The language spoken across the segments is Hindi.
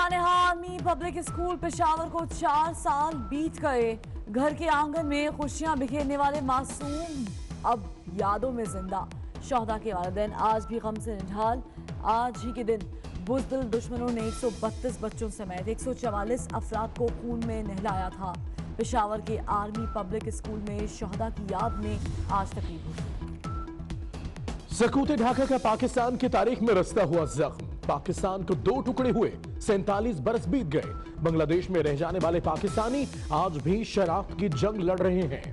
Kanha army public school Peshawar को 4 साल बीत गए। घर के आंगन में खुशियां बिखेरने वाले मासूम अब यादों में जिंदा। शोहदा के वालिदैन आज भी गम से निढाल। आज ही के दिन बुज़दिल दुश्मनों ने 132 बच्चों समेत 144 अफराद को खून में नहलाया था। पेशावर के आर्मी पब्लिक स्कूल में शोहदा की याद में आज तकरीब हुई। सकूते ढाका का पाकिस्तान की तारीख में रचता हुआ जख्म। पाकिस्तान को 2 टुकड़े हुए 47 बरस बीत गए। बांग्लादेश में रह जाने वाले पाकिस्तानी आज भी शराफ्त की जंग लड़ रहे हैं।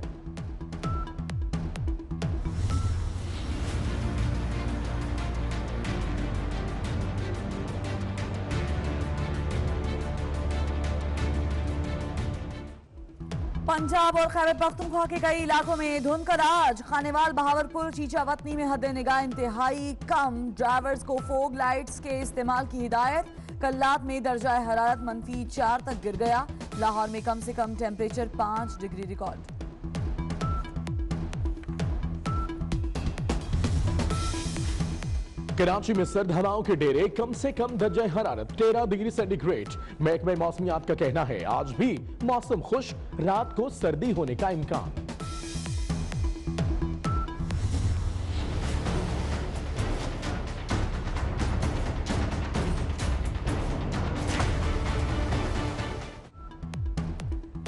पंजाब और खैबर पख्तूनख्वा के कई इलाकों में धुंध का राज। खानेवाल, बहावलपुर, चीचावतनी में हद निगाह इंतहाई कम। ड्राइवर्स को फोग लाइट्स के इस्तेमाल की हिदायत। कल्लात में दर्जा हरारत -4 तक गिर गया। लाहौर में कम से कम टेम्परेचर 5 डिग्री रिकॉर्ड। कराची में सर्द हवाओं के डेरे, कम से कम दर्जा हरारत 13 डिग्री सेंटीग्रेड। महकमे मौसमियात का कहना है आज भी मौसम खुश, रात को सर्दी होने का इम्कान।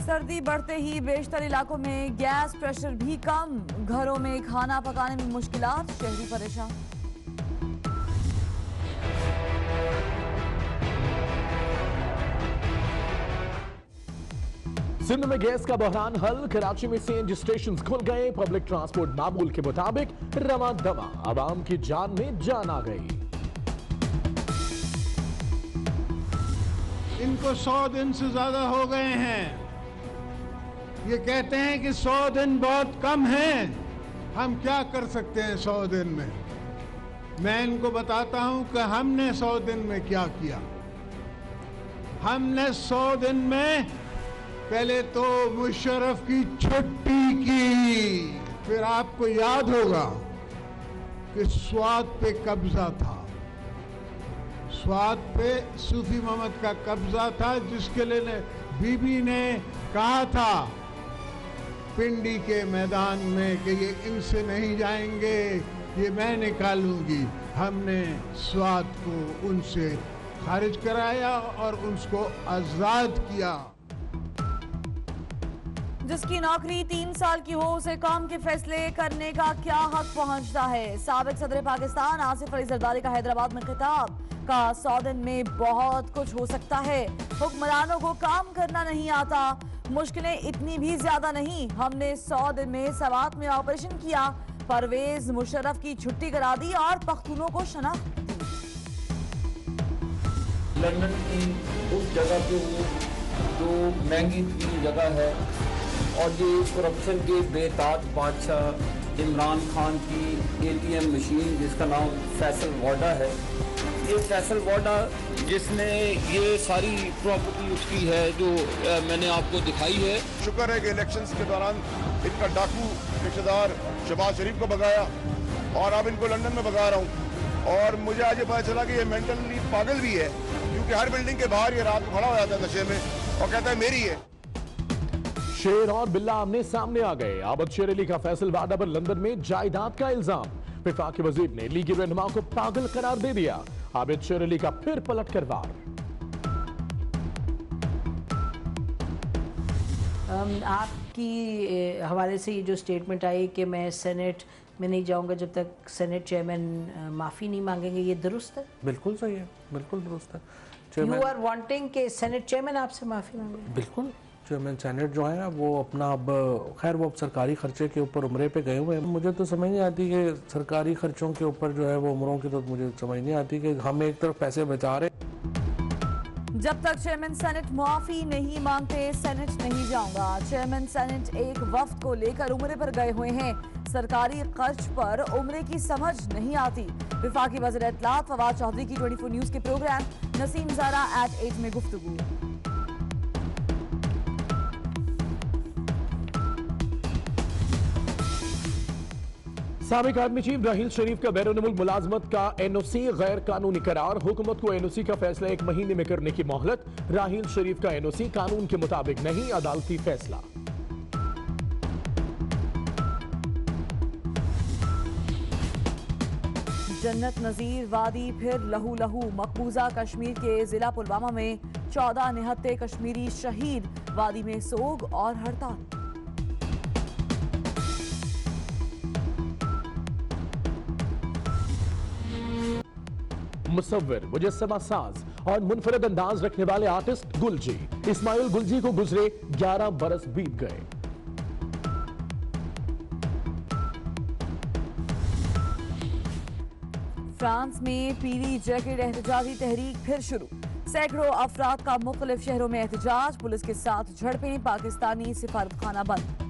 सर्दी बढ़ते ही बेशतर इलाकों में गैस प्रेशर भी कम। घरों में खाना पकाने में मुश्किलात, शहरी परेशान। सिंध में गैस का बहरान हल। कराची में सीएनजी स्टेशन खुल गए। पब्लिक ट्रांसपोर्ट मामूल के मुताबिक रवा दवा। आवाम की जान में जान आ गई। इनको 100 दिन से ज्यादा हो गए हैं। ये कहते हैं कि 100 दिन बहुत कम है। हम क्या कर सकते हैं 100 दिन में? मैं इनको बताता हूं कि हमने 100 दिन में क्या किया। हमने 100 दिन में पहले तो मुशर्रफ की छुट्टी की, फिर आपको याद होगा कि स्वात पे कब्जा था। स्वात पे सूफी मोहम्मद का कब्जा था, जिसके लिए बीबी ने कहा था पिंडी के मैदान में कि ये इनसे नहीं जाएंगे, ये मैं निकालूंगी। हमने स्वात को उनसे खारिज कराया और उसको आजाद किया। जिसकी नौकरी 3 साल की हो उसे काम के फैसले करने का क्या हक पहुंचता है। साबिक सदर पाकिस्तान आसिफ अली जरदारी का हैदराबाद में खिताब। का 100 दिन में बहुत कुछ हो सकता है। हुक्मरानों को काम करना नहीं आता, मुश्किलें इतनी भी ज्यादा नहीं। हमने 100 दिन में सवात में ऑपरेशन किया। परवेज मुशर्रफ की छुट्टी करा दी और पख्तूनों को शनाख्त दी। लंदन की उस जगह पे वो जो महंगी जगह है और ये करप्शन के बेताज बादशाह इमरान खान की ATM मशीन जिसका नाम फैसल वाडा है। ये फैसल वाडा जिसने ये सारी प्रॉपर्टी उसकी है जो मैंने आपको दिखाई है। शुक्र है कि इलेक्शंस के दौरान इनका डाकू रिश्तेदार शहबाज शरीफ को भगाया और अब इनको लंदन में भगा रहा हूँ। और मुझे आज ये पता चला कि ये मेंटली पागल भी है, क्योंकि हर बिल्डिंग के बाहर ये रात को खड़ा हो जाता है नशे में और कहता है मेरी है। शेर और बिल्ला आमने सामने आ गए। आबद शेर अली का फैसल वाडा पर लंदन में जायदाद का इल्जाम। वफाकी वजीर ने लीगी रहनुमा को पागल करार दे दिया। आबद शेर अली का फिर पलट कर वार। आपकी हवाले से ये जो स्टेटमेंट आई कि मैं सेनेट में नहीं जाऊंगा जब तक सेनेट चेयरमैन माफी नहीं मांगेंगे, ये दुरुस्त है? बिल्कुल सही है, बिल्कुल दुरुस्त है। यू आर वांटिंग कि सेनेट चेयरमैन आपसे माफी मांगे? बिल्कुल। चेयरमैन सेनेट जो है ना वो अपना अब खैर वो अब सरकारी खर्चे के ऊपर उम्रे पे गए हुए हैं। मुझे तो समझ नहीं आती कि सरकारी खर्चों के ऊपर जो है वो उम्रों की, तो मुझे समझ नहीं आती कि हम एक तरफ पैसे बचा रहे। जब तक चेयरमैन सेनेट माफी नहीं मांगते सेनेट नहीं जाऊंगा। चेयरमैन सेनेट एक वफ्द को लेकर उम्रे पर गए हुए हैं। सरकारी खर्च पर उम्रे की समझ नहीं आती। वफाकी वज़ीर इत्तलात फवाद चौधरी की 24 न्यूज के प्रोग्राम नसीम ज़ारा @8 में गुफ्तगू। साबिक आर्मी चीफ राहील शरीफ का बैरून मुल्क मुलाजमत का एनओसी गैर कानूनी करार। हुकूमत को एनओसी का फैसला 1 महीने में करने की मोहलत। राहील शरीफ का एनओसी कानून के मुताबिक नहीं, अदालती फैसला। जन्नत नजीर वादी फिर लहू लहू। मकबूजा कश्मीर के जिला पुलवामा में 14 निहत्ते कश्मीरी शहीद। वादी में सोग और हड़ताल। मुसव्विर, मुजस्समा साज और मुनफरद अंदाज रखने वाले आर्टिस्ट गुलजी इस्माइल गुलजी को गुजरे 11 बरस बीत गए। फ्रांस में पीली जैकेट एहतजाजी तहरीक फिर शुरू। सैकड़ों अफराद का मुख्तलिफ शहरों में एहतजाज। पुलिस के साथ झड़पें। पाकिस्तानी सिफारतखाना बंद।